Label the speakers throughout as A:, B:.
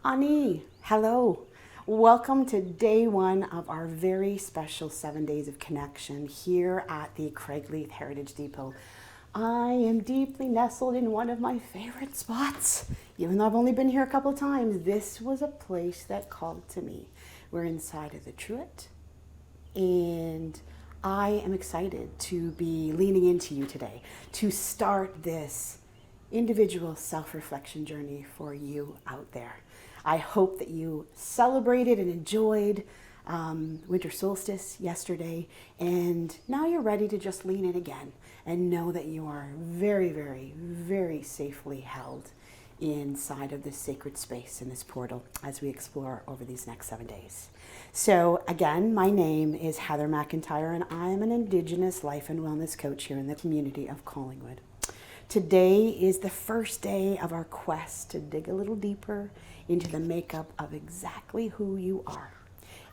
A: Ani, hello. Welcome to day one of our very special 7 days of connection here at the Craigleith Heritage Depot. I am deeply nestled in one of my favorite spots. Even though I've only been here a couple of times, this was a place that called to me. We're inside of the Truett, and I am excited to be leaning into you today to start this individual self-reflection journey for you out there. I hope that you celebrated and enjoyed winter solstice yesterday, and now you're ready to just lean in again and know that you are very, very, very safely held inside of this sacred space in this portal as we explore over these next 7 days. So again, my name is Heather McIntyre, and I am an Indigenous life and wellness coach here in the community of Collingwood. Today is the first day of our quest to dig a little deeper into the makeup of exactly who you are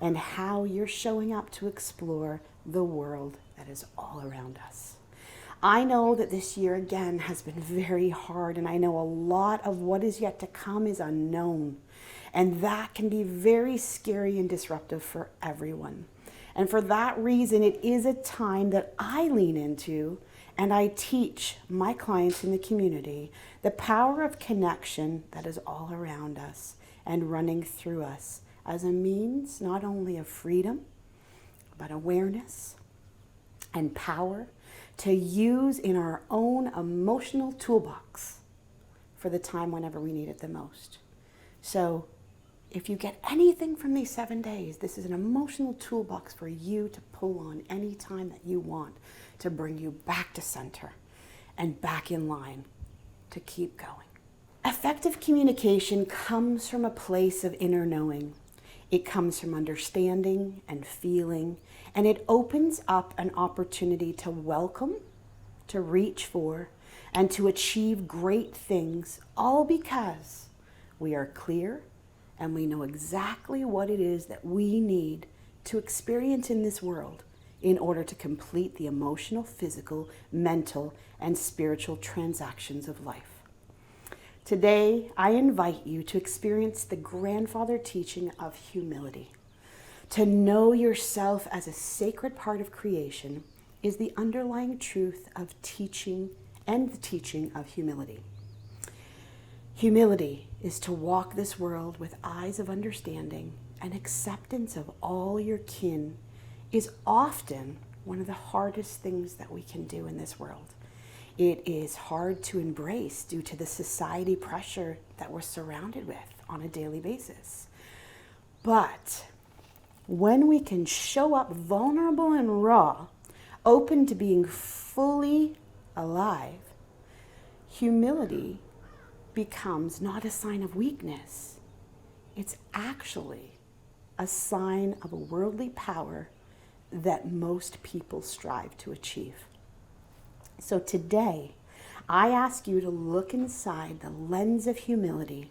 A: and how you're showing up to explore the world that is all around us. I know that this year again has been very hard, and I know a lot of what is yet to come is unknown, and that can be very scary and disruptive for everyone. And for that reason, it is a time that I lean into and I teach my clients in the community the power of connection that is all around us and running through us as a means not only of freedom, but awareness and power to use in our own emotional toolbox for the time whenever we need it the most. So if you get anything from these 7 days, this is an emotional toolbox for you to pull on any time that you want to bring you back to center and back in line to keep going. Effective communication comes from a place of inner knowing. It comes from understanding and feeling, and it opens up an opportunity to welcome, to reach for, and to achieve great things, all because we are clear and we know exactly what it is that we need to experience in this world in order to complete the emotional, physical, mental, and spiritual transactions of life. Today, I invite you to experience the grandfather teaching of humility. To know yourself as a sacred part of creation is the underlying truth of teaching and the teaching of humility. Humility is to walk this world with eyes of understanding and acceptance of all your kin is often one of the hardest things that we can do in this world. It is hard to embrace due to the society pressure that we're surrounded with on a daily basis. But when we can show up vulnerable and raw, open to being fully alive, humility becomes not a sign of weakness. It's actually a sign of a worldly power that most people strive to achieve. So today, I ask you to look inside the lens of humility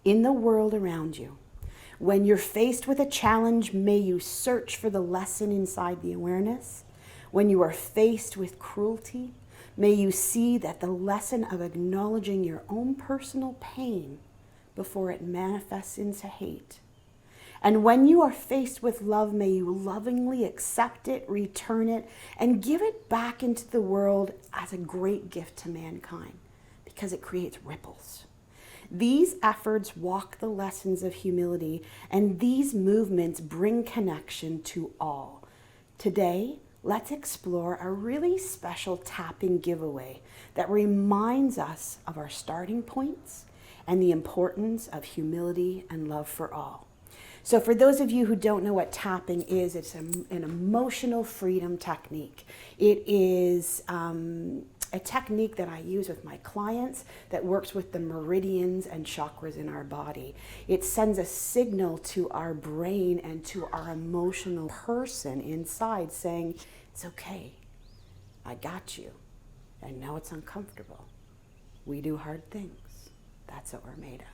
A: in the world around you. When you're faced with a challenge, may you search for the lesson inside the awareness. When you are faced with cruelty, may you see that the lesson of acknowledging your own personal pain before it manifests into hate. And when you are faced with love, may you lovingly accept it, return it, and give it back into the world as a great gift to mankind, because it creates ripples. These efforts walk the lessons of humility, and these movements bring connection to all. Today, let's explore a really special tapping giveaway that reminds us of our starting points and the importance of humility and love for all. So for those of you who don't know what tapping is, it's an emotional freedom technique. It is a technique that I use with my clients that works with the meridians and chakras in our body. It sends a signal to our brain and to our emotional person inside saying, it's okay, I got you. I know it's uncomfortable. We do hard things. That's what we're made of.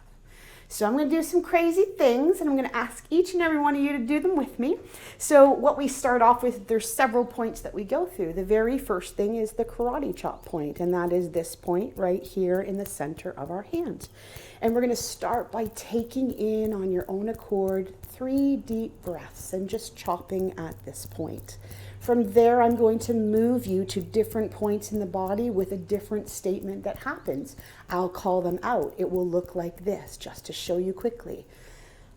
A: So I'm going to do some crazy things, and I'm going to ask each and every one of you to do them with me. So what we start off with, there's several points that we go through. The very first thing is the karate chop point, and that is this point right here in the center of our hand. And we're going to start by taking in on your own accord 3 deep breaths and just chopping at this point. From there, I'm going to move you to different points in the body with a different statement that happens. I'll call them out. It will look like this, just to show you quickly.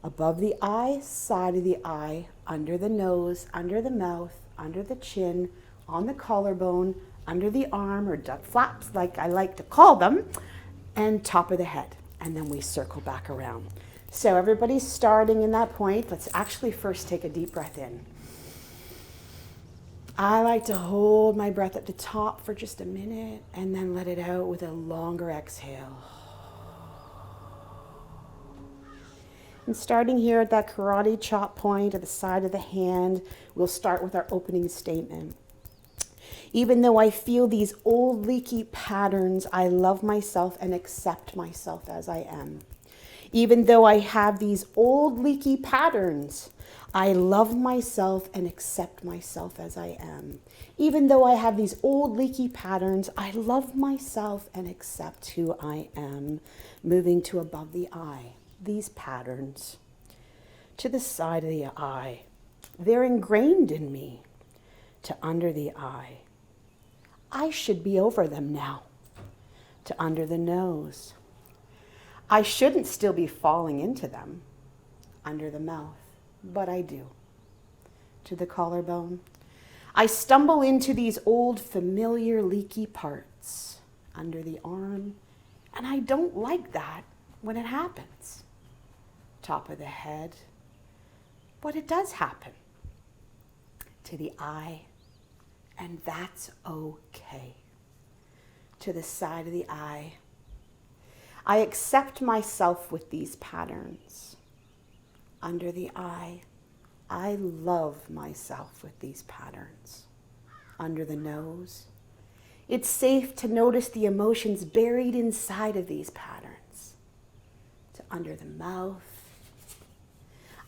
A: Above the eye, side of the eye, under the nose, under the mouth, under the chin, on the collarbone, under the arm, or duck flaps, like I like to call them, and top of the head. And then we circle back around. So everybody's starting in that point. Let's actually first take a deep breath in. I like to hold my breath at the top for just a minute and then let it out with a longer exhale. And starting here at that karate chop point at the side of the hand, we'll start with our opening statement. Even though I feel these old leaky patterns, I love myself and accept myself as I am. Even though I have these old leaky patterns, I love myself and accept myself as I am. Even though I have these old leaky patterns, I love myself and accept who I am. Moving to above the eye, these patterns. To the side of the eye, they're ingrained in me. To under the eye, I should be over them now. To under the nose, I shouldn't still be falling into them. Under the mouth, but I do. To the collarbone, I stumble into these old familiar leaky parts. Under the arm, and I don't like that when it happens. Top of the head, but it does happen. To the eye, and that's okay. To the side of the eye, I accept myself with these patterns. Under the eye, I love myself with these patterns. Under the nose, it's safe to notice the emotions buried inside of these patterns. To under the mouth,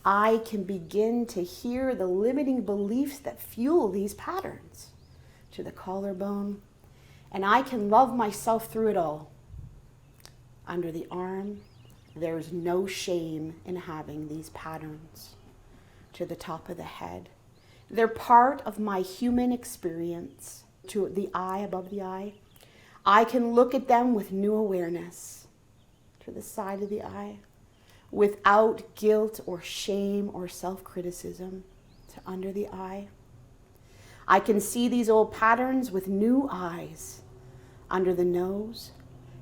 A: I can begin to hear the limiting beliefs that fuel these patterns. To the collarbone, and I can love myself through it all. Under the arm, there's no shame in having these patterns. To the top of the head, they're part of my human experience. To the eye, above the eye, I can look at them with new awareness. To the side of the eye, without guilt or shame or self-criticism. To under the eye, I can see these old patterns with new eyes. Under the nose,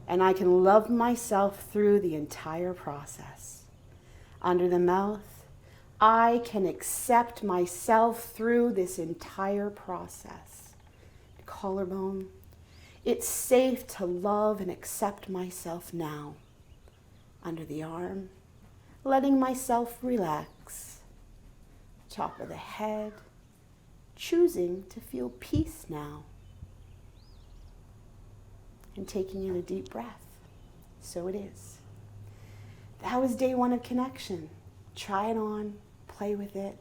A: and I can love myself through the entire process. Under the mouth, I can accept myself through this entire process. Collarbone, it's safe to love and accept myself now. Under the arm, letting myself relax. Top of the head, choosing to feel peace now. And taking in a deep breath. So it is. That was day 1 of connection. Try it on, play with it,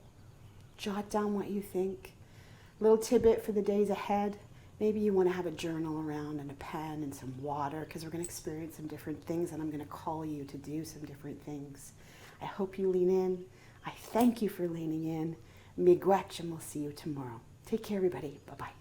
A: jot down what you think. Little tidbit for the days ahead. Maybe you want to have a journal around and a pen and some water, because we're going to experience some different things, and I'm going to call you to do some different things. I hope you lean in. I thank you for leaning in. Miigwech, and we'll see you tomorrow. Take care, everybody. Bye-bye.